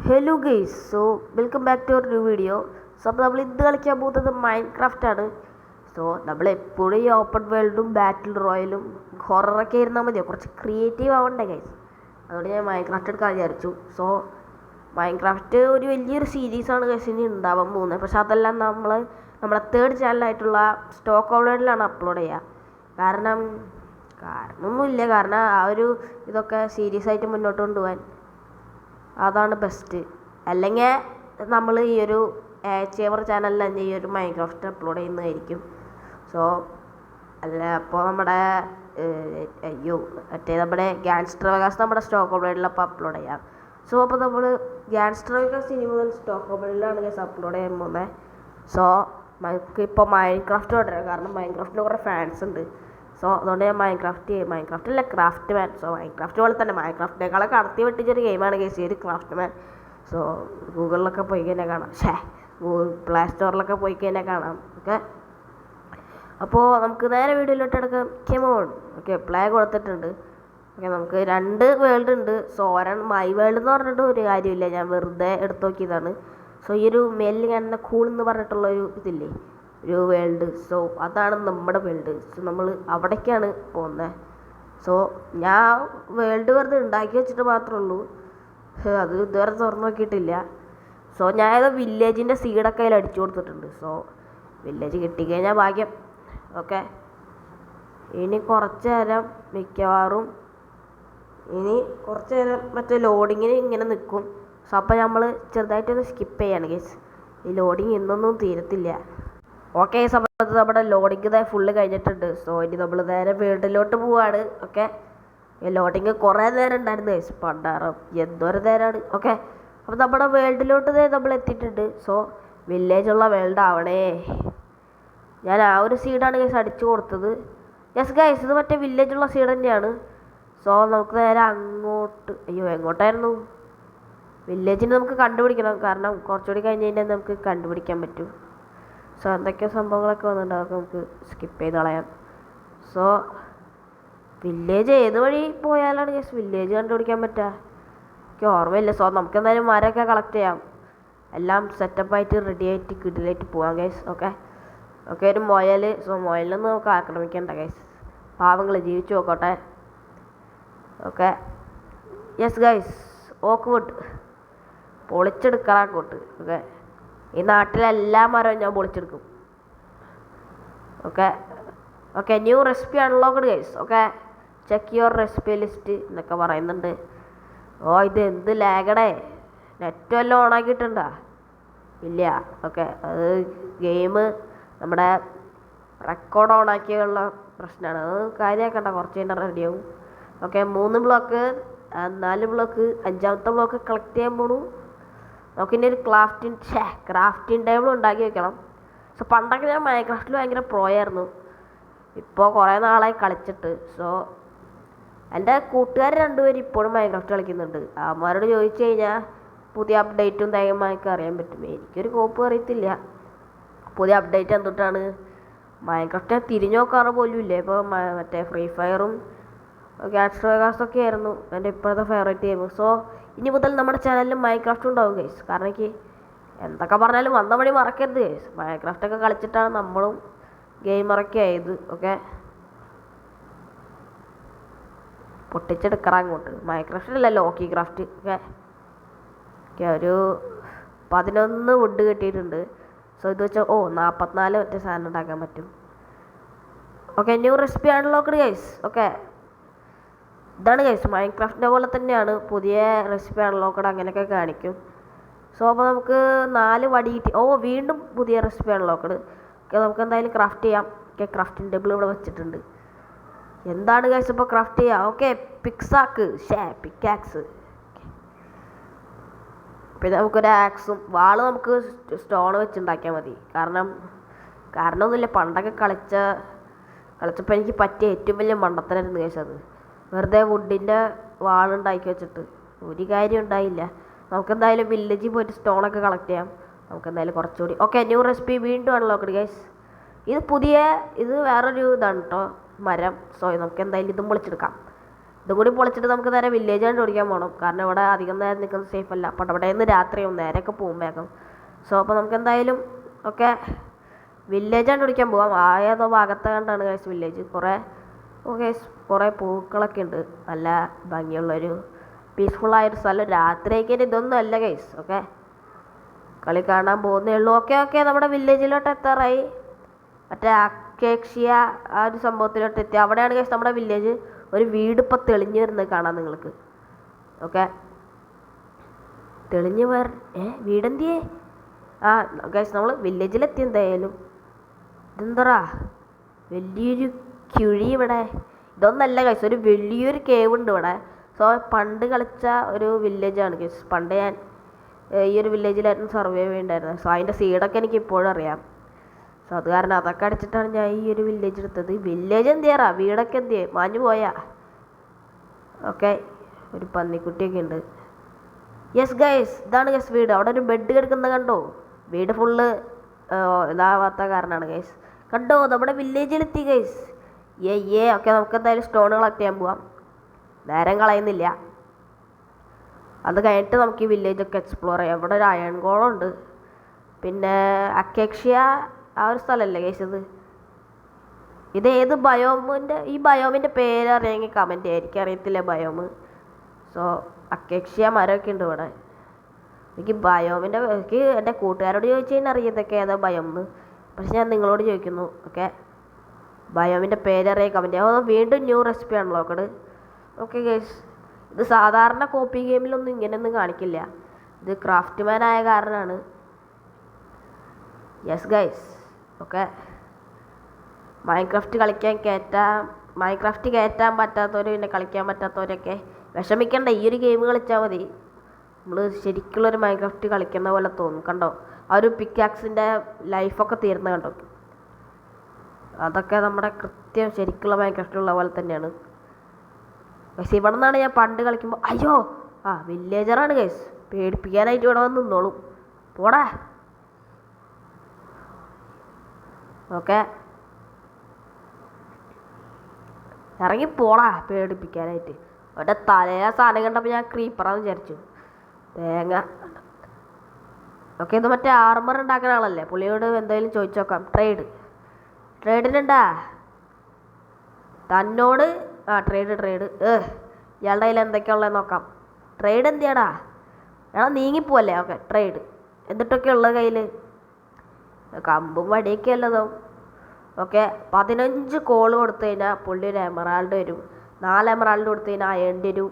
Hello guys, welcome back to our new video. അപ്പോൾ നമ്മൾ ഇന്ന് കളിക്കാൻ പോകുന്നത് മൈൻക്രാഫ്റ്റ് ആണ്. നമ്മൾ എപ്പോഴും ഈ ഓപ്പൺ വേൾഡും ബാറ്റിൽ റോയലും ഹൊററൊക്കെ ഇരുന്നാൽ മതിയോ, കുറച്ച് ക്രിയേറ്റീവ് ആവണ്ടേ ഗൈസ്. അതുകൊണ്ട് ഞാൻ മൈൻക്രാഫ്റ്റ് എടുക്കാൻ വിചാരിച്ചു. മൈൻക്രാഫ്റ്റ് ഒരു വലിയൊരു സീരീസാണ് ഗൈസ് ഇനി ഉണ്ടാവാൻ പോകുന്നത്. പക്ഷെ അതെല്ലാം നമ്മുടെ തേർഡ് ചാനലായിട്ടുള്ള സ്റ്റോക്ക് ഓൺലൈനിലാണ് അപ്ലോഡ് ചെയ്യുക. കാരണമൊന്നുമില്ല, കാരണം ആ ഒരു ഇതൊക്കെ സീരിയസ് ആയിട്ട് മുന്നോട്ട് കൊണ്ടുപോകാൻ അതാണ് ബെസ്റ്റ്. അല്ലെങ്കിൽ നമ്മൾ ഈ ഒരു ചേവർ ചാനലിൽ തന്നെ ഈ ഒരു മൈൻക്രാഫ്റ്റ് അപ്ലോഡ് ചെയ്യുന്നതായിരിക്കും. അപ്പോൾ നമ്മുടെ നമ്മുടെ ഗ്യാങ്സ്റ്റർ വെഗാസ് നമ്മുടെ സ്റ്റോക്ക് ഓൺലൈനിൽ അപ്പോൾ അപ്ലോഡ് ചെയ്യാം. അപ്പോൾ നമ്മൾ ഗ്യാങ്സ്റ്റർ വെഗാസ് ഇനി മുതൽ സ്റ്റോക്ക് ഓൺലൈനിലാണ് ഗൈസ് അപ്ലോഡ് ചെയ്യാൻ പോകുന്നത്. നമുക്ക് ഇപ്പോൾ മൈൻക്രാഫ്റ്റ് തുടരാം, കാരണം മൈൻക്രാഫ്റ്റിന് കുറേ ഫാൻസ് ഉണ്ട്. അതുകൊണ്ട് ഞാൻ മൈൻക്രാഫ്റ്റില്ല ക്രാഫ്റ്റ് മാൻ. മൈൻക്രാഫ്റ്റ് പോലെ തന്നെ മൈൻക്രാഫ്റ്റിനേക്കാളെ കടത്തി വെട്ടിച്ചൊരു ഗെയിമാണ് ഗൈസ് ഈ ഒരു ക്രാഫ്റ്റ് മാൻ. ഗൂഗിളിലൊക്കെ പോയി കഴിഞ്ഞാൽ കാണാം, ഗൂഗിൾ പ്ലേ സ്റ്റോറിലൊക്കെ പോയി കഴിഞ്ഞാൽ കാണാം. ഓക്കെ, അപ്പോൾ നമുക്ക് നേരെ വീഡിയോയിലോട്ട് എടുക്കാം. കെമോൺ. ഓക്കെ, പ്ലേ കൊടുത്തിട്ടുണ്ട്. ഓക്കെ, നമുക്ക് 2 വേൾഡ് ഉണ്ട്. മൈ വേൾഡ് എന്ന് പറഞ്ഞിട്ട് ഒരു കാര്യമില്ല, ഞാൻ വെറുതെ എടുത്തു നോക്കിയതാണ്. ഈ ഒരു മെല്ലിങ് എന്ന കൂൾ എന്ന് പറഞ്ഞിട്ടുള്ള ഒരു ഇതില്ലേ, ഒരു വേൾഡ്. അതാണ് നമ്മുടെ വേൾഡ്. നമ്മൾ അവിടേക്കാണ് പോകുന്നത്. ഞാൻ വേൾഡ് വെറുതെ ഉണ്ടാക്കി വെച്ചിട്ട് മാത്രമേ ഉള്ളൂ, അത് ഇതുവരെ തുറന്നു നോക്കിയിട്ടില്ല. ഞാനത് വില്ലേജിൻ്റെ സീഡൊക്കെ അതിൽ അടിച്ചു കൊടുത്തിട്ടുണ്ട്. വില്ലേജ് കിട്ടിക്കഴിഞ്ഞാൽ ഭാഗ്യം. ഓക്കെ, ഇനി കുറച്ച് നേരം മിക്കവാറും മറ്റേ ലോഡിങ്ങിന് ഇങ്ങനെ നിൽക്കും. അപ്പോൾ നമ്മൾ ചെറുതായിട്ടൊന്ന് സ്കിപ്പ് ചെയ്യാണ് ഗൈസ്. ഈ ലോഡിങ് ഇന്നൊന്നും തീരത്തില്ല. ഓക്കെ, ഈ സമയത്ത് നമ്മുടെ ലോഡിങ് ഫുള്ള് കഴിഞ്ഞിട്ടുണ്ട്. ഇനി നമ്മൾ നേരെ വീട്ടിലോട്ട് പോവാണ്. ഓക്കെ, ലോഡിങ് കുറേ നേരം ഉണ്ടായിരുന്നു ഗൈസ്, പണ്ടാറം എന്തോരം നേരമാണ്. ഓക്കെ, അപ്പോൾ നമ്മുടെ വേൾഡിലോട്ട് നമ്മൾ എത്തിയിട്ടുണ്ട്. വില്ലേജുള്ള വേൾഡ് ആവണേ. ഞാൻ ആ ഒരു സീഡാണ് ഗൈസ് അടിച്ചു കൊടുത്തത്. യെസ് ഗൈസ്, ഇത് മറ്റേ വില്ലേജുള്ള സീഡ് തന്നെയാണ്. നമുക്ക് നേരെ അങ്ങോട്ട്, എങ്ങോട്ടായിരുന്നു? വില്ലേജിന് നമുക്ക് കണ്ടുപിടിക്കണം, കാരണം കുറച്ചുകൂടി കഴിഞ്ഞ് കഴിഞ്ഞാൽ നമുക്ക് കണ്ടുപിടിക്കാൻ പറ്റും. എന്തൊക്കെയോ സംഭവങ്ങളൊക്കെ വന്നിട്ടുണ്ട്, അതൊക്കെ നമുക്ക് സ്കിപ്പ് ചെയ്ത് കളയാം. വില്ലേജ് ഏത് വഴി പോയാലാണ് ഗൈസ് വില്ലേജ് കണ്ടുപിടിക്കാൻ പറ്റുക? എനിക്ക് ഓർമ്മയില്ല. നമുക്ക് എന്തായാലും മരമൊക്കെ കളക്ട് ചെയ്യാം. എല്ലാം സെറ്റപ്പായിട്ട് റെഡി ആയിട്ട് കിടിലായിട്ട് പോവാം ഗൈസ്. ഓക്കെ, ഒരു മുയൽ. മുയലിനൊന്നും നമുക്ക് ആക്രമിക്കണ്ട ഗൈസ്, പാവങ്ങൾ ജീവിച്ചു നോക്കട്ടെ. Okay, yes guys, oak wood പൊളിച്ചെടുക്കാറാക്കോട്ട്. ഓക്കെ, ഈ നാട്ടിലെല്ലാ മരവും ഞാൻ പൊളിച്ചെടുക്കും. Okay, new recipe unlocked guys. Okay, check your recipe list എന്നൊക്കെ പറയുന്നുണ്ട്. ഇത് എന്ത് ലാഗടേ, നെറ്റ് വല്ലതും ഓണാക്കിയിട്ടുണ്ടോ? ഇല്ല. ഓക്കെ, അത് ഗെയിം നമ്മുടെ റെക്കോർഡ് ഓണാക്കിയുള്ള പ്രശ്നമാണ്. അത് കാര്യമാക്കണ്ട, കുറച്ച് കഴിഞ്ഞാൽ റെഡിയാവും. ഓക്കെ, 3 ബ്ലോക്ക്, 4 ബ്ലോക്ക്, 5ാമത്തെ ബ്ലോക്ക് കളക്ട് ചെയ്യാൻ പോണു. നമുക്കിനി ഒരു ക്രാഫ്റ്റിംഗ് ടേബിൾ ഉണ്ടാക്കി വെക്കണം. പണ്ടൊക്കെ ഞാൻ മൈൻക്രാഫ്റ്റിൽ ഭയങ്കര പ്രോയായിരുന്നു. ഇപ്പോൾ കുറേ നാളായി കളിച്ചിട്ട്. എൻ്റെ കൂട്ടുകാർ 2 പേര് ഇപ്പോഴും മൈൻക്രാഫ്റ്റ് കളിക്കുന്നുണ്ട്. അവന്മാരോട് ചോദിച്ചു കഴിഞ്ഞാൽ പുതിയ അപ്ഡേറ്റും തേങ്ങന്മാർക്ക് അറിയാൻ പറ്റും. എനിക്കൊരു കോപ്പ് അറിയത്തില്ല പുതിയ അപ്ഡേറ്റ് എന്തിട്ടാണ്. മൈൻക്രാഫ്റ്റ് ഞാൻ തിരിഞ്ഞു നോക്കാറ് പോലും ഇല്ല. ഇപ്പോൾ മറ്റേ ഫ്രീ ഫയറും ഗ്യാങ്സ്റ്റർ വെഗാസൊക്കെ ആയിരുന്നു എൻ്റെ ഇപ്പോഴത്തെ ഫേവറേറ്റ് ഗെയിം. ഇനി മുതൽ നമ്മുടെ ചാനലിൽ മൈൻക്രാഫ്റ്റ് ഉണ്ടാവും ഗൈസ്. കാരണം എനിക്ക് എന്തൊക്കെ പറഞ്ഞാലും വന്ന വഴി മറക്കരുത് ഗൈസ്. മൈൻക്രാഫ്റ്റൊക്കെ കളിച്ചിട്ടാണ് നമ്മളും ഗെയിമറൊക്കെ ആയത്. ഓക്കെ, പൊട്ടിച്ചെടുക്കണം അങ്ങോട്ട്. മൈൻക്രാഫ്റ്റിലല്ല, ലോക്കി ക്രാഫ്റ്റ്. ഓക്കെ, ഒരു 11 വുഡ് കിട്ടിയിട്ടുണ്ട്. ഇത് വെച്ചാൽ 44 മറ്റേ സാധനം ഉണ്ടാക്കാൻ പറ്റും. Okay, new recipe unlocked guys. Okay, ഇതാണ് ഗൈസ് മൈൻക്രാഫ്റ്റിൻ്റെ പോലെ തന്നെയാണ്, പുതിയ റെസിപ്പി അൺലോക്ക്ഡ് അങ്ങനെയൊക്കെ കാണിക്കും. അപ്പോൾ നമുക്ക് 4 വടി കിട്ടി. വീണ്ടും പുതിയ റെസിപ്പി അൺലോക്ക്ഡ്. ഓക്കെ, നമുക്ക് എന്തായാലും ക്രാഫ്റ്റ് ചെയ്യാം. ഓക്കെ, ക്രാഫ്റ്റിംഗ് ടേബിൾ ഇവിടെ വെച്ചിട്ടുണ്ട്. എന്താണ് ഗൈസ് ഇപ്പോൾ ക്രാഫ്റ്റ് ചെയ്യുക? Okay, pickaxe. പിന്നെ നമുക്കൊരു ആക്സും വാള് നമുക്ക് സ്റ്റോൺ വെച്ചുണ്ടാക്കിയാൽ മതി. കാരണമൊന്നുമില്ല, പണ്ടൊക്കെ കളിച്ചപ്പോൾ എനിക്ക് പറ്റിയ ഏറ്റവും വലിയ മണ്ടത്തരായിരുന്നു ഗൈസ് അത്. വെറുതെ വുഡിൻ്റെ വാളുണ്ടാക്കി വെച്ചിട്ട് ഒരു കാര്യം ഉണ്ടായില്ല. നമുക്കെന്തായാലും വില്ലേജിൽ പോയിട്ട് സ്റ്റോണൊക്കെ കളക്ട് ചെയ്യാം. നമുക്കെന്തായാലും കുറച്ചുകൂടി. ഓക്കെ, ന്യൂ റെസിപ്പി വീണ്ടും അൺലോക്ക്ഡ് ഗൈസ്. ഇത് വേറൊരു ഇതാണ് കേട്ടോ, മരം. നമുക്ക് എന്തായാലും ഇതും പൊളിച്ചെടുക്കാം. ഇതും കൂടി പൊളിച്ചിട്ട് നമുക്ക് നേരെ വില്ലേജ് കണ്ട് ഓടിക്കാൻ പോകണം. കാരണം ഇവിടെ അധികം നേരം നിൽക്കുന്നത് സേഫ് അല്ല. അപ്പോൾ അവിടെ നിന്ന് രാത്രിയാവും, നേരെയൊക്കെ പോകും വേഗം. സോ അപ്പോൾ നമുക്ക് എന്തായാലും ഒക്കെ വില്ലേജ് കണ്ട് ഓടിക്കാൻ പോകാം. ഏതോ ഭാഗത്ത് കണ്ടാണ് ഗൈസ് വില്ലേജ്. കുറേ പൂക്കളൊക്കെ ഉണ്ട്, നല്ല ഭംഗിയുള്ളൊരു പീസ്ഫുള്ളായൊരു സ്ഥലം. രാത്രിയൊക്കെ ഇതൊന്നും അല്ല ഗൈസ്. ഓക്കെ, കളി കാണാൻ പോകുന്നേ ഉള്ളൂ. ഓക്കെ നമ്മുടെ വില്ലേജിലോട്ട് എത്താറായി. മറ്റേ അക്കേഷ്യ ആ ഒരു സംഭവത്തിലോട്ട് എത്തി. അവിടെയാണ് ഗൈസ് നമ്മുടെ വില്ലേജ്. ഒരു വീട് ഇപ്പം തെളിഞ്ഞു വരുന്നത് കാണാം നിങ്ങൾക്ക്. ഓക്കെ, തെളിഞ്ഞു വീടെന്തിയേ? ആ ഗൈസ് നമ്മൾ വില്ലേജിലെത്തി. എന്തായാലും ഇതെന്തറാ വലിയൊരു കിഴി ഇവിടെ. ഇതൊന്നല്ല ഗൈസ്, ഒരു വലിയൊരു കേവ് ഉണ്ട് ഇവിടെ. സോ പണ്ട് കളിച്ച ഒരു വില്ലേജാണ് ഗൈസ്. പണ്ട് ഞാൻ ഈ ഒരു വില്ലേജിലായിരുന്നു സർവൈവ് ചെയ്യണ്ടായിരുന്നത്. സോ അതിൻ്റെ സീഡൊക്കെ എനിക്ക് ഇപ്പോഴും അറിയാം. സോ അത് കാരണം അതൊക്കെ അടിച്ചിട്ടാണ് ഞാൻ ഈ ഒരു വില്ലേജ് എടുത്തത്. വില്ലേജ് എന്ത് ചെയ്യാറാ, വീടൊക്കെ എന്ത് ചെയ്യും, മാഞ്ഞു പോയാ. ഓക്കെ, ഒരു പന്നിക്കുട്ടിയൊക്കെ ഉണ്ട്. യെസ് ഗൈസ്, ഇതാണ് ഗൈസ് വീട്. അവിടെ ഒരു ബെഡ് കിടക്കുന്നത് കണ്ടോ? വീട് ഫുള്ള് ഇതാവാത്ത കാരണമാണ് ഗൈസ്. കണ്ടോ, നമ്മുടെ വില്ലേജിലെത്തി ഗൈസ്. ഓക്കെ, നമുക്ക് എന്തായാലും സ്റ്റോൺ കളക്ട് ചെയ്യാൻ പോവാം. നേരം കളയുന്നില്ല. അത് കഴിഞ്ഞിട്ട് നമുക്ക് ഈ വില്ലേജൊക്കെ എക്സ്പ്ലോർ ചെയ്യാം. ഇവിടെ ഒരു അയൺ ഗോളം ഉണ്ട്. പിന്നെ അക്കേഷ്യ ആ ഒരു സ്ഥലമല്ലേ ഗൈസ് ഇത് ഏത് ബയോമിൻ്റെ? ഈ ബയോമിൻ്റെ പേര് അറിയാമെങ്കിൽ കമൻറ്റ് ചെയ്യാം. എനിക്കറിയത്തില്ല ബയോമ്. സോ അക്കേഷ്യ മരമൊക്കെ ഉണ്ട് ഇവിടെ. എനിക്ക് എൻ്റെ കൂട്ടുകാരോട് ചോദിച്ചു കഴിഞ്ഞാൽ അറിയാം ഇതൊക്കെ ഏതാ ബയോമെന്ന്. പക്ഷെ ഞാൻ നിങ്ങളോട് ചോദിക്കുന്നു. ഓക്കെ, ബയോമിൻ്റെ പേരറിയാൻ കമൻറ്റ് ചെയ്യാം. വീണ്ടും new recipe unlocked. Okay guys, ഇത് സാധാരണ കോപ്പി ഗെയിമിലൊന്നും ഇങ്ങനെയൊന്നും കാണിക്കില്ല. ഇത് ക്രാഫ്റ്റ് മാൻ ആയ കാരണമാണ്. യെസ് ഗൈസ്, ഓക്കെ, മൈൻക്രാഫ്റ്റ് കയറ്റാൻ പറ്റാത്തവർ, പിന്നെ കളിക്കാൻ പറ്റാത്തവരൊക്കെ വിഷമിക്കണ്ട. ഈ ഒരു ഗെയിം കളിച്ചാൽ മതി. നമ്മൾ ശരിക്കുള്ളൊരു മൈൻക്രാഫ്റ്റ് കളിക്കുന്ന പോലെ തോന്നും. കണ്ടോ, ആ ഒരു പിക്കാക്സിൻ്റെ ലൈഫൊക്കെ തീർന്ന കണ്ടോ? അതൊക്കെ നമ്മുടെ കൃത്യം ശരിക്കുള്ള മൈൻക്രാഫ്റ്റിലുള്ള പോലെ തന്നെയാണ്. പക്ഷേ ഇവിടെ നിന്നാണ് ഞാൻ പണ്ട് കളിക്കുമ്പോൾ വില്ലേജറാണ് ഗൈസ്. പേടിപ്പിക്കാനായിട്ട് ഇവിടെ വന്ന് നിന്നോളും. പോടാ. ഓക്കെ, ഇറങ്ങി പോടാ പേടിപ്പിക്കാനായിട്ട്. അവൻ്റെ തലയിലെ സാധനം കണ്ടപ്പോൾ ഞാൻ ക്രീപ്പറാന്ന് വിചാരിച്ചു. തേങ്ങ. ഓക്കെ, ഇത് മറ്റേ ആർമർ ഉണ്ടാക്കുന്ന ആളല്ലേ? പുള്ളിയോട് എന്തായാലും ചോദിച്ചു നോക്കാം. ട്രേഡിനുണ്ടാ തന്നോട്? ട്രേഡ് ഇയാളുടെ കയ്യിൽ എന്തൊക്കെയുള്ളത് നോക്കാം. ട്രേഡ് എന്തിയാടാ? നീങ്ങിപ്പോവല്ലേ? ഓക്കെ, ട്രേഡ് എന്നിട്ടൊക്കെ ഉള്ളത് കയ്യിൽ? കമ്പും വടിയൊക്കെ അല്ലതും. ഓക്കെ, 15 കോള് കൊടുത്തു കഴിഞ്ഞാൽ പുള്ളി ഒരു എമറാൾഡ് തരും. 4 എമറാൾഡ് കൊടുത്തു കഴിഞ്ഞാൽ അയണിൻ്റെ ഒരു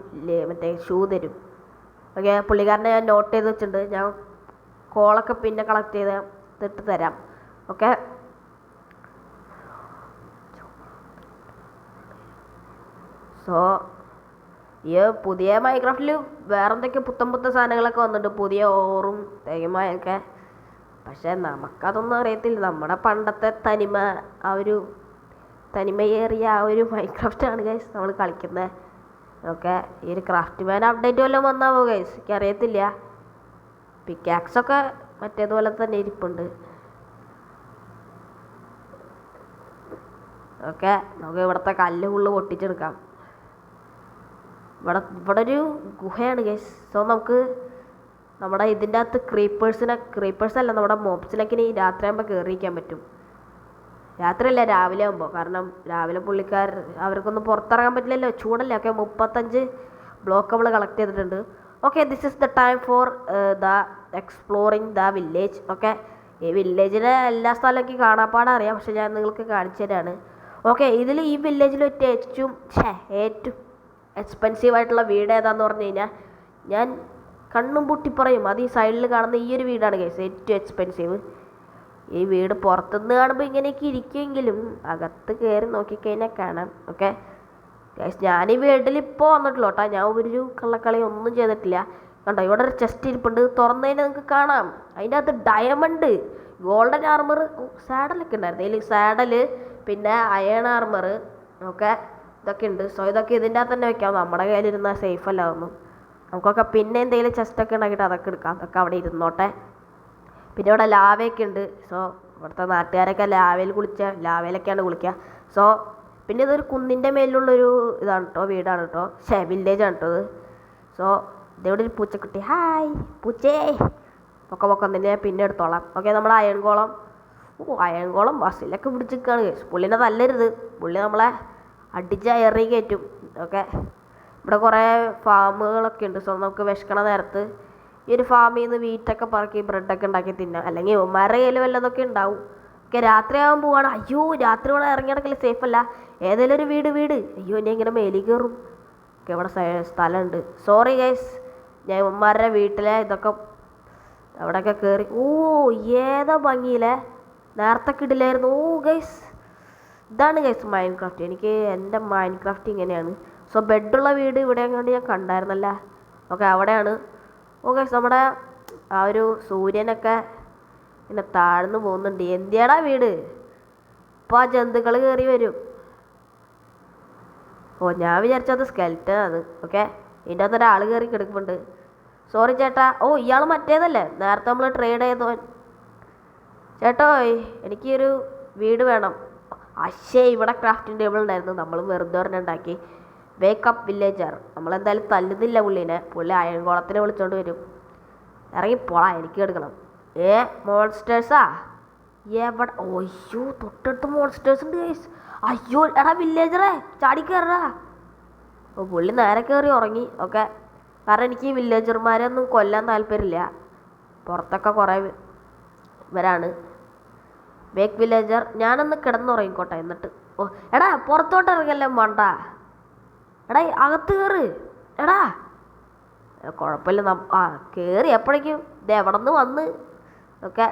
മറ്റേ ഷൂ തരും. ഓക്കെ, പുള്ളിക്കാരനെ ഞാൻ നോട്ട് ചെയ്ത് വെച്ചിട്ടുണ്ട്. ഞാൻ കോളൊക്കെ പിന്നെ കളക്ട് ചെയ്തിട്ട് തരാം. ഓക്കെ, സോ ഈ പുതിയ മൈൻക്രാഫ്റ്റിൽ വേറെന്തൊക്കെ പുത്തൻ സാധനങ്ങളൊക്കെ വന്നിട്ടുണ്ട്. പുതിയ ഓറും തേങ്ങമയൊക്കെ. പക്ഷേ നമുക്കതൊന്നും അറിയത്തില്ല. നമ്മുടെ പണ്ടത്തെ തനിമയേറിയ ആ ഒരു മൈൻക്രാഫ്റ്റാണ് ഗൈസ് നമ്മൾ കളിക്കുന്നത്. ഓക്കെ, ഈ ഒരു ക്രാഫ്റ്റ് മാൻ അപ്ഡേറ്റ് വല്ലതും വന്നാവോ ഗൈസ്? എനിക്കറിയത്തില്ല. പിക്കാക്സൊക്കെ മറ്റേതുപോലെ തന്നെ ഇരിപ്പുണ്ട്. ഓക്കെ, നമുക്ക് ഇവിടുത്തെ കല്ല് ഫുള്ള് പൊട്ടിച്ചെടുക്കാം. ഇവിടെ ഒരു ഗുഹയാണ് ഗൈസ്. സോ നമുക്ക് നമ്മുടെ ഇതിൻ്റെ അകത്ത് ക്രീപ്പേഴ്സല്ല, നമ്മുടെ മോബ്സിനൊക്കെ ഇനി രാത്രിയാകുമ്പോൾ കയറിയിരിക്കാൻ പറ്റും. രാത്രിയല്ല, രാവിലെ ആകുമ്പോൾ. കാരണം രാവിലെ അവർക്കൊന്നും പുറത്തിറങ്ങാൻ പറ്റില്ലല്ലോ, ചൂടല്ലേ. ഓക്കെ, 35 ബ്ലോക്ക് നമ്മൾ കളക്ട് ചെയ്തിട്ടുണ്ട്. Okay, this is the time for exploring the village. Okay, ഈ വില്ലേജിലെ എല്ലാ സ്ഥലമൊക്കെ കാണാപ്പാടെ അറിയാം. പക്ഷെ ഞാൻ നിങ്ങൾക്ക് കാണിച്ചു തരാണ്. ഓക്കെ, ഈ വില്ലേജിൽ ഏറ്റവും എക്സ്പെൻസീവ് ആയിട്ടുള്ള വീട് ഏതാന്ന് പറഞ്ഞു കഴിഞ്ഞാൽ ഞാൻ കണ്ണും പൂട്ടി പറയും. അത് ഈ സൈഡിൽ കാണുന്ന ഈ ഒരു വീടാണ് ഗൈസ് ഏറ്റവും എക്സ്പെൻസീവ്. ഈ വീട് പുറത്തുനിന്ന് കാണുമ്പോൾ ഇങ്ങനെയൊക്കെ ഇരിക്കുമെങ്കിലും അകത്ത് കയറി നോക്കിക്കഴിഞ്ഞാൽ കാണാം. ഓക്കെ ഗൈസ്, ഞാൻ ഈ വീട്ടിൽ ഇപ്പോൾ വന്നിട്ടുള്ളൂ കേട്ടോ. ഞാൻ ഒരു കള്ളക്കളി ഒന്നും ചെയ്തിട്ടില്ല. കണ്ടോ, ഇവിടെ ഒരു ചെസ്റ്റ് ഇരിപ്പുണ്ട്. തുറന്നതിന് നിങ്ങൾക്ക് കാണാം. അതിൻ്റെ അകത്ത് ഡയമണ്ട്, ഗോൾഡൻ ആർമർ, സാഡലൊക്കെ ഉണ്ടായിരുന്നു. അതിൽ സാഡല്, പിന്നെ അയൺ ആർമർ, ഓക്കെ ഇതൊക്കെ ഉണ്ട്. സോ ഇതൊക്കെ ഇതിൻ്റെ അകത്ത് തന്നെ വെക്കാം. നമ്മുടെ കയ്യിലിരുന്നാൽ സേഫ് അല്ല ഒന്നും. നമുക്കൊക്കെ പിന്നെ എന്തെങ്കിലും ചെസ്റ്റൊക്കെ ഉണ്ടാക്കിയിട്ട് അതൊക്കെ എടുക്കാം. അതൊക്കെ അവിടെ ഇരുന്നോട്ടെ. പിന്നെ ഇവിടെ ലാവയൊക്കെ ഉണ്ട്. സോ ഇവിടുത്തെ നാട്ടുകാരൊക്കെ ലാവയിലൊക്കെയാണ് കുളിക്കുക. സോ പിന്നെ ഇതൊരു കുന്നിൻ്റെ മേലുള്ളൊരു ഇതാണ് കേട്ടോ, വീടാണ് കേട്ടോ, വില്ലേജാണ് കേട്ടോ ഇത്. സോ ഇതേവിടെ ഒരു പൂച്ചക്കുട്ടി, ഹായ് പൂച്ചേ, പൊക്കം തന്നെ പിന്നെ എടുത്തോളാം. ഓക്കെ, നമ്മുടെ അയൺകോളം. അയൺകോളം ബസ്സിലൊക്കെ പിടിച്ചിരിക്കുകയാണ് ഗൈസ്. പുള്ളിനെ തല്ലരുത്, പുള്ളി നമ്മളെ അടിച്ച് അയറി കയറ്റും. ഓക്കെ, ഇവിടെ കുറേ ഫാമുകളൊക്കെ ഉണ്ട്. സോ നമുക്ക് വിശക്കണ നേരത്ത് ഈ ഒരു ഫാമിൽ നിന്ന് വീറ്റൊക്കെ പറക്കി ബ്രെഡൊക്കെ ഉണ്ടാക്കി തിന്നാം. അല്ലെങ്കിൽ ഉമ്മാരുടെ കയ്യിൽ വല്ലതൊക്കെ ഉണ്ടാവും. ഓക്കെ, രാത്രിയാകാൻ പോവാണ്. അയ്യോ, രാത്രി ഇവിടെ ഇറങ്ങി നടക്കല് സേഫ് അല്ല. ഏതെങ്കിലും ഒരു വീട്. അയ്യോ, എന്നെ ഇങ്ങനെ മേലിൽ കയറും. ഓക്കെ, ഇവിടെ സ്ഥലമുണ്ട്. സോറി ഗൈസ്, ഞാൻ ഉമ്മാരുടെ വീട്ടിലെ ഇതൊക്കെ അവിടെയൊക്കെ കയറി. ഏതാ ഭംഗിയില്ലേ, നേരത്തെ കിടിലായിരുന്നു. ഗൈസ്, ഇതാണ് ഗൈസ് മൈൻക്രാഫ്റ്റ്. എനിക്ക് എൻ്റെ മൈൻക്രാഫ്റ്റ് ഇങ്ങനെയാണ്. സോ ബെഡുള്ള വീട് ഇവിടെ കണ്ട് ഞാൻ കണ്ടായിരുന്നല്ല. ഓക്കെ, അവിടെയാണ്. ഗൈസ്, നമ്മുടെ ആ ഒരു സൂര്യനൊക്കെ ഇങ്ങനെ താഴ്ന്നു പോകുന്നുണ്ട്. എന്തിയാടാ വീട്, ഇപ്പോൾ ആ ജന്തുക്കൾ കയറി വരും. ഞാൻ വിചാരിച്ചത് സ്കെൽറ്റനാണ്. ഓക്കെ, ഇതിൻ്റെ അകത്ത് ഒരാൾ കയറി കിടക്കുന്നുണ്ട്. സോറി ചേട്ടാ. ഇയാൾ മറ്റേതല്ലേ നേരത്തെ നമ്മൾ ട്രേഡ് ചെയ്തവൻ. ചേട്ടോ, എനിക്കൊരു വീട് വേണം. ഇവിടെ ക്രാഫ്റ്റിംഗ് ടേബിൾ ഉണ്ടായിരുന്നു, നമ്മൾ വെറുതെ ഉണ്ടാക്കി. Wake up villager. നമ്മളെന്തായാലും തല്ലുന്നില്ല പുള്ളീനെ. പുള്ളി അയൺകോളത്തിനെ വിളിച്ചോണ്ട് വരും. ഇറങ്ങിപ്പോളാ, എനിക്ക് എടുക്കണം. മോൺസ്റ്റേഴ്സാ എവിടെ? അയ്യോ, തൊട്ടടുത്ത് മോൺസ്റ്റേഴ്സ് ഉണ്ട് ഗൈസ്. അയ്യോ എടാ വില്ലേജറെ, ചാടിക്കയറാ. പുള്ളി നേരെ കയറി ഉറങ്ങി. ഓക്കെ, കാരണം എനിക്ക് ഈ വില്ലേജർമാരെ ഒന്നും കൊല്ലാൻ താല്പര്യമില്ല. പുറത്തൊക്കെ കുറേ ഇവരാണ്. വേക്ക് വില്ലേജർ, ഞാനൊന്ന് കിടന്നുറങ്ങിക്കോട്ടെ. എന്നിട്ട് എടാ പുറത്തോട്ട് ഇറങ്ങല്ലേ വേണ്ട. എടാ അകത്ത് കയറ്. എടാ കുഴപ്പമില്ല, കയറി എപ്പോഴേക്കും ഇത് എവിടെ നിന്ന് വന്ന്. ഓക്കെ,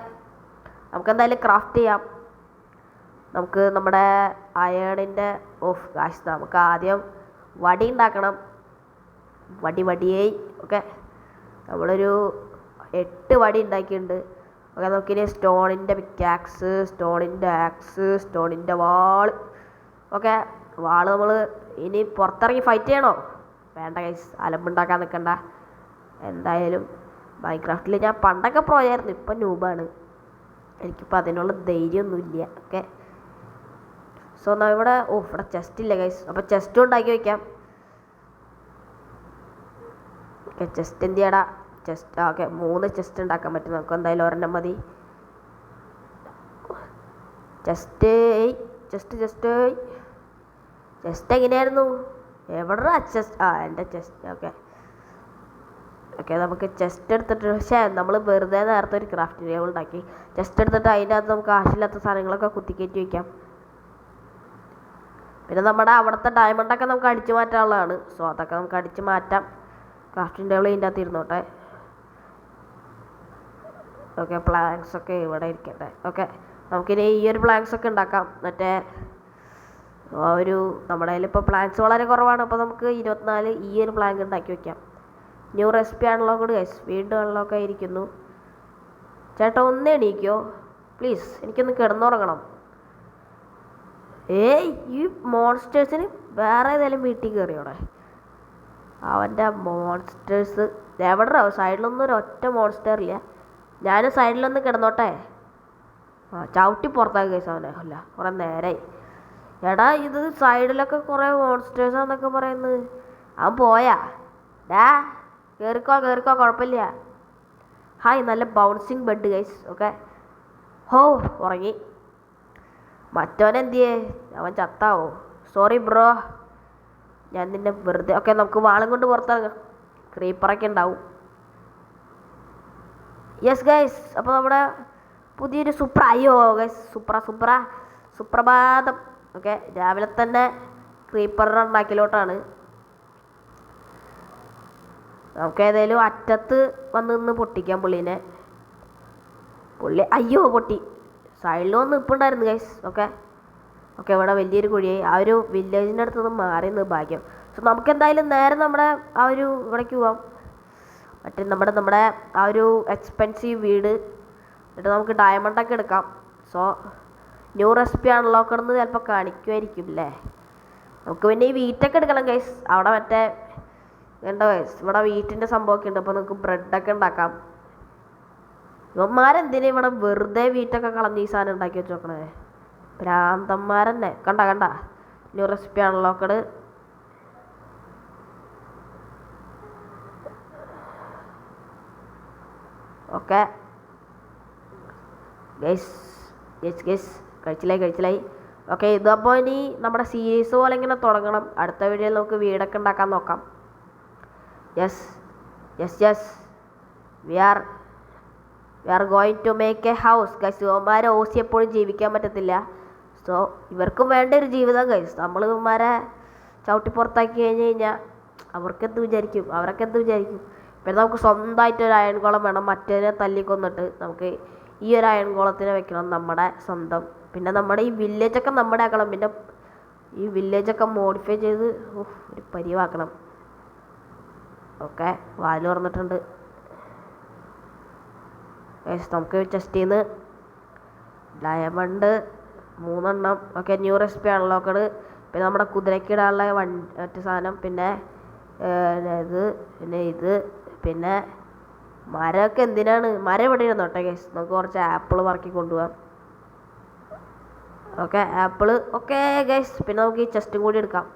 നമുക്കെന്തായാലും ക്രാഫ്റ്റ് ചെയ്യാം. നമുക്ക് നമ്മുടെ അയേണിൻ്റെ കാശ് നമുക്ക് ആദ്യം വടി ഉണ്ടാക്കണം. വടിയേ. ഓക്കെ, നമ്മളൊരു 8 വടി ഉണ്ടാക്കിയിട്ടുണ്ട്. ഓക്കെ, നമുക്കിനി സ്റ്റോണിൻ്റെ പിക്കാക്സ്, സ്റ്റോണിൻ്റെ ആക്സ്, സ്റ്റോണിൻ്റെ വാള്. ഓക്കെ, വാള് നമ്മൾ ഇനി പുറത്തിറങ്ങി ഫൈറ്റ് ചെയ്യണോ? വേണ്ട ഗൈസ്, അലമ്പുണ്ടാക്കാൻ നിൽക്കണ്ട. എന്തായാലും മൈൻക്രാഫ്റ്റിൽ ഞാൻ പണ്ടൊക്കെ പ്രോയായിരുന്നു, ഇപ്പം ന്യൂബാണ്. എനിക്കിപ്പോൾ അതിനുള്ള ധൈര്യമൊന്നുമില്ല. ഓക്കെ, സോ എന്നാൽ ഇവിടെ ചെസ്റ്റ് ഇല്ല ഗൈസ്. അപ്പോൾ ചെസ്റ്റും ഉണ്ടാക്കി വയ്ക്കാം. ഓക്കെ, ചെസ്റ്റ് എന്ത് ചെയ്യടാ? ചെസ്റ്റ്. ഓക്കെ, 3 ചെസ്റ്റ് ഉണ്ടാക്കാൻ പറ്റും നമുക്ക്. എന്തായാലും ഒരെണ്ണം മതി. ചെസ്റ്റ് എങ്ങനെയായിരുന്നു? എവിടെടാ ചെസ്റ്റ്? എൻ്റെ ചെസ്റ്റ്. ഓക്കെ, നമുക്ക് ചെസ്റ്റ് എടുത്തിട്ട്, പക്ഷേ നമ്മൾ വെറുതെ നേരത്തെ ഒരു ക്രാഫ്റ്റിംഗ് ടേബിൾ ഉണ്ടാക്കി. ചെസ്റ്റ് എടുത്തിട്ട് അതിൻ്റെ അകത്ത് നമുക്ക് ആവശ്യമില്ലാത്ത സാധനങ്ങളൊക്കെ കുത്തിക്കയറ്റി വയ്ക്കാം. പിന്നെ നമ്മുടെ അവിടുത്തെ ഡയമണ്ടൊക്കെ നമുക്ക് അടിച്ചു മാറ്റാനുള്ളതാണ്. സോ അതൊക്കെ നമുക്ക് അടിച്ച് മാറ്റാം. ക്രാഫ്റ്റിംഗ് ടേബിൾ ഇതിൻ്റെ അകത്ത് ഇരുന്നോട്ടെ. ഓക്കെ, പ്ലാങ്ക്സ് ഒക്കെ ഇവിടെ ഇരിക്കട്ടെ. ഓക്കെ, നമുക്കിനി ഈ ഒരു പ്ലാങ്ക്സ് ഒക്കെ ഉണ്ടാക്കാം. മറ്റേ നമ്മുടെ കയ്യിൽ ഇപ്പോൾ പ്ലാങ്ക്സ് വളരെ കുറവാണ്. അപ്പോൾ നമുക്ക് 24 ഈ ഒരു പ്ലാങ്ക് ഉണ്ടാക്കി വയ്ക്കാം. New recipe unlocked guys. വീണ്ടും അൺലോക്ക് ആയിരിക്കുന്നു. ചേട്ടാ ഒന്ന് എണീക്കോ പ്ലീസ്, എനിക്കൊന്ന് കിടന്നുറങ്ങണം. ഈ മോൺസ്റ്റേഴ്സിന് വേറെ ഏതെങ്കിലും വീട്ടിൽ കയറിയോടെ? അവൻ്റെ മോൺസ്റ്റേഴ്സ് എവിടെ? സൈഡിലൊന്നും ഒരൊറ്റ മോൺസ്റ്റർ ഇല്ല. ഞാൻ സൈഡിലൊന്ന് കിടന്നോട്ടെ. ചവിട്ടി പുറത്താക്കി കേസ് അവനെ. അല്ല, കുറേ നേരമായി. എടാ ഇത് സൈഡിലൊക്കെ കുറേ മോൺസ്റ്റേഴ്സാന്നൊക്കെ പറയുന്നത്. അവൻ പോയാ? കയറിക്കോ കുഴപ്പമില്ല. ഹായ്, നല്ല ബൗൺസിങ് ബെഡ് ഗൈസ്. ഓക്കെ, ഉറങ്ങി. മറ്റവനെന്തിയേ? അവൻ ചത്താവോ? സോറി ബ്രോ, ഞാൻ നിന്നെ വെറുതെ. ഓക്കെ, നമുക്ക് വാളും കൊണ്ട് പുറത്തിറങ്ങാം. ക്രീപ്പറൊക്കെ ഉണ്ടാവും. യെസ് ഗൈസ്, അപ്പോൾ നമ്മുടെ പുതിയൊരു ഗൈസ്, സുപ്രഭാതം. ഓക്കെ, രാവിലെ തന്നെ ക്രീപ്പർ ഉണ്ടാക്കിലോട്ടാണ്. നമുക്ക് ഏതായാലും അറ്റത്ത് വന്ന് നിന്ന് പൊട്ടിക്കാം പുള്ളീനെ. പൊട്ടി. സൈഡിൽ വന്ന് നിൽപ്പുണ്ടായിരുന്നു ഗൈസ്. ഓക്കെ, ഇവിടെ വലിയൊരു കുഴിയായി. ആ ഒരു വില്ലേജിൻ്റെ അടുത്ത് നിന്ന് മാറി നിന്ന് ഭാഗ്യം. സോ നമുക്ക് എന്തായാലും നേരെ നമ്മുടെ ആ ഒരു ഇവിടേക്ക് പോവാം. മറ്റേ നമ്മുടെ ആ ഒരു എക്സ്പെൻസീവ് വീട്. എന്നിട്ട് നമുക്ക് ഡയമണ്ടൊക്കെ എടുക്കാം. സോ ന്യൂ റെസിപ്പി അൺലോക്കണമെന്ന് ചിലപ്പോൾ കാണിക്കുമായിരിക്കും അല്ലേ. നമുക്ക് പിന്നെ ഈ വീറ്റൊക്കെ എടുക്കണം ഗൈസ്. അവിടെ മറ്റേ വേണ്ട ഗൈസ്, ഇവിടെ വീറ്റിൻ്റെ സംഭവമൊക്കെ ഉണ്ട്. അപ്പോൾ നമുക്ക് ബ്രെഡൊക്കെ ഉണ്ടാക്കാം. ഇവന്മാരെന്തിനാ ഇവിടെ വെറുതെ വീറ്റൊക്കെ കളഞ്ഞ് ഈ സാധനം ഉണ്ടാക്കി വെച്ച് നോക്കണേ? ഭ്രാന്തന്മാരെന്നെ. കണ്ട new recipe unlocked. Okay guys കഴിച്ചിലായി. ഓക്കെ, ഇതപ്പോൾ ഇനി നമ്മുടെ സീരീസ് പോലെ ഇങ്ങനെ തുടങ്ങണം. അടുത്ത വീഡിയോയിൽ നമുക്ക് വീടൊക്കെ ഉണ്ടാക്കാൻ നോക്കാം. Yes we are going to make a house guys. ഇവന്മാരെ ഓസി എപ്പോഴും ജീവിക്കാൻ പറ്റത്തില്ല. സോ ഇവർക്കും വേണ്ട ഒരു ജീവിതം ഗൈസ്. നമ്മൾ ഇവന്മാരെ ചവിട്ടി പുറത്താക്കി കഴിഞ്ഞാൽ അവരൊക്കെ എന്ത് വിചാരിക്കും? പിന്നെ നമുക്ക് സ്വന്തമായിട്ടൊരു അയൺകുളം വേണം. മറ്റേതിനെ തല്ലിക്കൊന്നിട്ട് നമുക്ക് ഈ ഒരു അയൺകുളത്തിനെ വെക്കണം, നമ്മുടെ സ്വന്തം. പിന്നെ നമ്മുടെ ഈ വില്ലേജൊക്കെ നമ്മുടെ ആക്കണം. പിന്നെ ഈ വില്ലേജൊക്കെ മോഡിഫൈ ചെയ്ത് ഒരു പരിവാക്കണം. ഓക്കെ, വാല് തുറന്നിട്ടുണ്ട്. നമുക്ക് ചെസ്റ്റിൽ നിന്ന് ഡയമണ്ട് 3 എണ്ണം. Okay, new recipe unlocked. പിന്നെ നമ്മുടെ കുതിരയ്ക്കിടാനുള്ള മറ്റു സാധനം, പിന്നെ ഇത് പിന്നെ മരമൊക്കെ എന്തിനാണ്? മരം ഇവിടെ ഇരുന്നോട്ടെ ഗൈസ്. നമുക്ക് കുറച്ച് ആപ്പിൾ പറക്കി കൊണ്ടുപോകാം. Okay, apple. ഓക്കെ ഗൈസ്, പിന്നെ നമുക്ക് ഈ ചെസ്റ്റും കൂടി എടുക്കാം.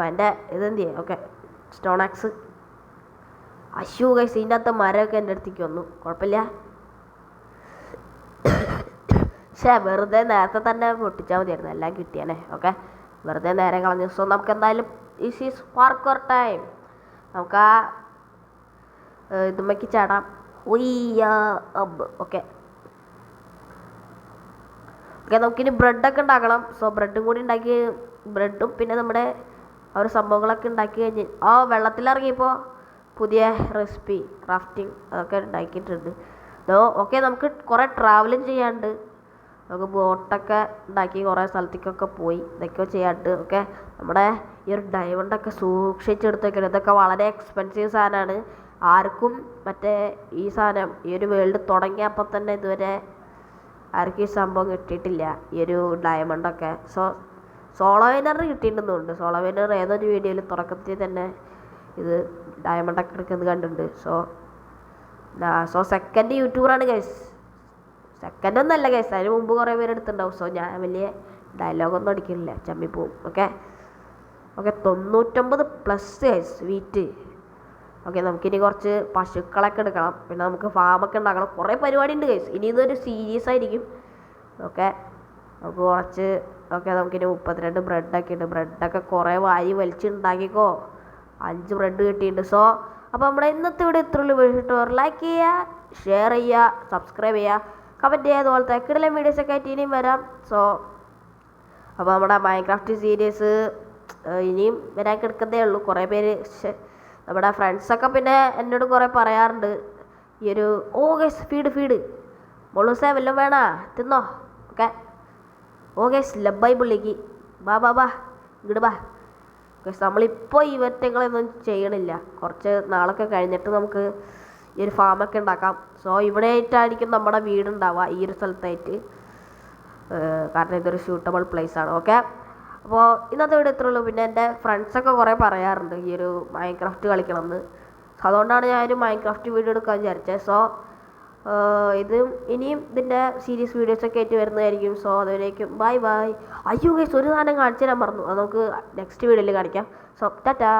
എൻ്റെ ഇതെന്ത് ചെയ്യാം? Okay, stone axe. അശു ഗൈസ്, ഇതിൻ്റെ അകത്ത് മരമൊക്കെ എൻ്റെ അടുത്തേക്ക് വന്നു. കുഴപ്പമില്ല. വെറുതെ നേരത്തെ തന്നെ പൊട്ടിച്ചാൽ മതിയായിരുന്നു, എല്ലാം കിട്ടിയാനേ. ഓക്കെ, വെറുതെ നേരെ കളഞ്ഞു. സോ നമുക്ക് എന്തായാലും ദിസ് ഈസ് പാർക്കർ ടൈം. നമുക്ക് ആ ഇതുമ്മക്ക് ചാടാം. ഓക്കെ നമുക്കിനി ബ്രെഡൊക്കെ ഉണ്ടാക്കണം. സോ ബ്രെഡും കൂടി ഉണ്ടാക്കി, ബ്രെഡും പിന്നെ നമ്മുടെ ആ ഒരു സംഭവങ്ങളൊക്കെ ഉണ്ടാക്കി കഴിഞ്ഞ് വെള്ളത്തിലിറങ്ങിയപ്പോൾ പുതിയ റെസിപ്പി ക്രാഫ്റ്റിംഗ് അതൊക്കെ ഉണ്ടാക്കിയിട്ടുണ്ട്. ഓക്കെ, നമുക്ക് കുറേ ട്രാവലും ചെയ്യാണ്ട്. നമുക്ക് ബോട്ടൊക്കെ ഉണ്ടാക്കി കുറേ സ്ഥലത്തേക്കൊക്കെ പോയി ഇതൊക്കെ ചെയ്യാണ്ട്. ഓക്കെ, നമ്മുടെ ഈ ഒരു ഡയമണ്ടൊക്കെ സൂക്ഷിച്ചെടുത്ത് വെക്കണം. ഇതൊക്കെ വളരെ എക്സ്പെൻസീവ് സാധനമാണ്. ആർക്കും മറ്റേ ഈ സാധനം ഈ ഒരു വേൾഡ് തുടങ്ങിയപ്പോൾ തന്നെ ഇതുവരെ ആർക്കും ഈ സംഭവം കിട്ടിയിട്ടില്ല, ഈ ഒരു ഡയമണ്ടൊക്കെ. സോളോ വിനറിന് കിട്ടിയിട്ടുണ്ടെന്നുണ്ട്. സോളോ വിനർ ഏതൊരു വീഡിയോയിൽ തുടക്കത്തിൽ തന്നെ ഇത് ഡയമണ്ടൊക്കെ എടുക്കുന്നത് കണ്ടിട്ടുണ്ട്. സോ സെക്കൻഡ് യൂട്യൂബറാണ് ഗൈസ്. സെക്കൻഡ് ഒന്നല്ല ഗൈസ്, അതിന് മുമ്പ് കുറേ പേര് എടുത്തിട്ടുണ്ടാവും. സോ ഞാൻ വലിയ ഡയലോഗൊന്നും അടിക്കുന്നില്ല, ചമ്മിപ്പോവും. Okay 99+ guys wheat. ഓക്കെ, നമുക്കിനി കുറച്ച് പശുക്കളൊക്കെ എടുക്കണം. പിന്നെ നമുക്ക് ഫാമൊക്കെ ഉണ്ടാക്കണം. കുറേ പരിപാടി ഉണ്ട് ഗൈസ്. ഇനി ഇതൊരു സീരീസ് ആയിരിക്കും. ഓക്കെ, നമുക്ക് കുറച്ച് നമുക്കിനി 32 ബ്രെഡൊക്കെ ഉണ്ട്. ബ്രെഡൊക്കെ കുറേ വാരി വലിച്ചുണ്ടാക്കിക്കോ. 5 ബ്രെഡ് കിട്ടിയിട്ടുണ്ട്. അപ്പോൾ നമ്മുടെ ഇന്നത്തെ വീഡിയോ ഇത്രയുള്ളൂ. വീഡിയോ ലൈക്ക് ചെയ്യുക, ഷെയർ ചെയ്യുക, സബ്സ്ക്രൈബ് ചെയ്യുക, കമൻറ്റ് ചെയ്യുക. അതുപോലത്തെ കിടിലൻ വീഡിയോസൊക്കെ ആയിട്ട് ഇനിയും വരാം. അപ്പോൾ നമ്മുടെ മൈൻക്രാഫ്റ്റ് സീരീസ് ഇനിയും വരാൻ കിടക്കുന്നതേ ഉള്ളൂ. കുറേ പേര് നമ്മുടെ ഫ്രണ്ട്സൊക്കെ പിന്നെ എന്നോട് കുറേ പറയാറുണ്ട് ഈ ഒരു ഗൈസ് ഫീഡ് മൊളൂസേ വല്ലതും വേണോ തിന്നോ. ഓക്കെ ഗൈസ് ലബായി പുള്ളിക്ക് ബാ ഇങ്ങോട്ട് ബാ ഗൈസ്. നമ്മളിപ്പോൾ ഇവറ്റങ്ങളൊന്നും ചെയ്യണില്ല. കുറച്ച് നാളൊക്കെ കഴിഞ്ഞിട്ട് നമുക്ക് ഈ ഒരു ഫാമൊക്കെ ഉണ്ടാക്കാം. ഇവിടെ ആയിട്ടായിരിക്കും നമ്മുടെ വീടുണ്ടാവുക, ഈ ഒരു സ്ഥലത്തായിട്ട്. കാരണം ഇതൊരു സ്യൂട്ടബിൾ പ്ലേസ് ആണ്. ഓക്കെ, അപ്പോൾ ഇന്നത്തെ വീഡിയോ ഇത്രയുള്ളൂ. പിന്നെ എൻ്റെ ഫ്രണ്ട്സൊക്കെ കുറേ പറയാറുണ്ട് ഈ ഒരു മൈൻക്രാഫ്റ്റ് കളിക്കണമെന്ന്. അതുകൊണ്ടാണ് ഞാനൊരു മൈൻക്രാഫ്റ്റ് വീഡിയോ എടുക്കാൻ വിചാരിച്ചത്. ഇത് ഇനിയും ഇതിൻ്റെ സീരീസ് വീഡിയോസൊക്കെ ആയിട്ട് വരുന്നതായിരിക്കും. അതുവരേക്കും ബൈ. അയ്യോ ഗൈസ്, ഒരു സാധനം കാണിച്ചു തരാൻ മറന്നു. അത് നമുക്ക് നെക്സ്റ്റ് വീഡിയോയിൽ കാണിക്കാം. ടാറ്റാ.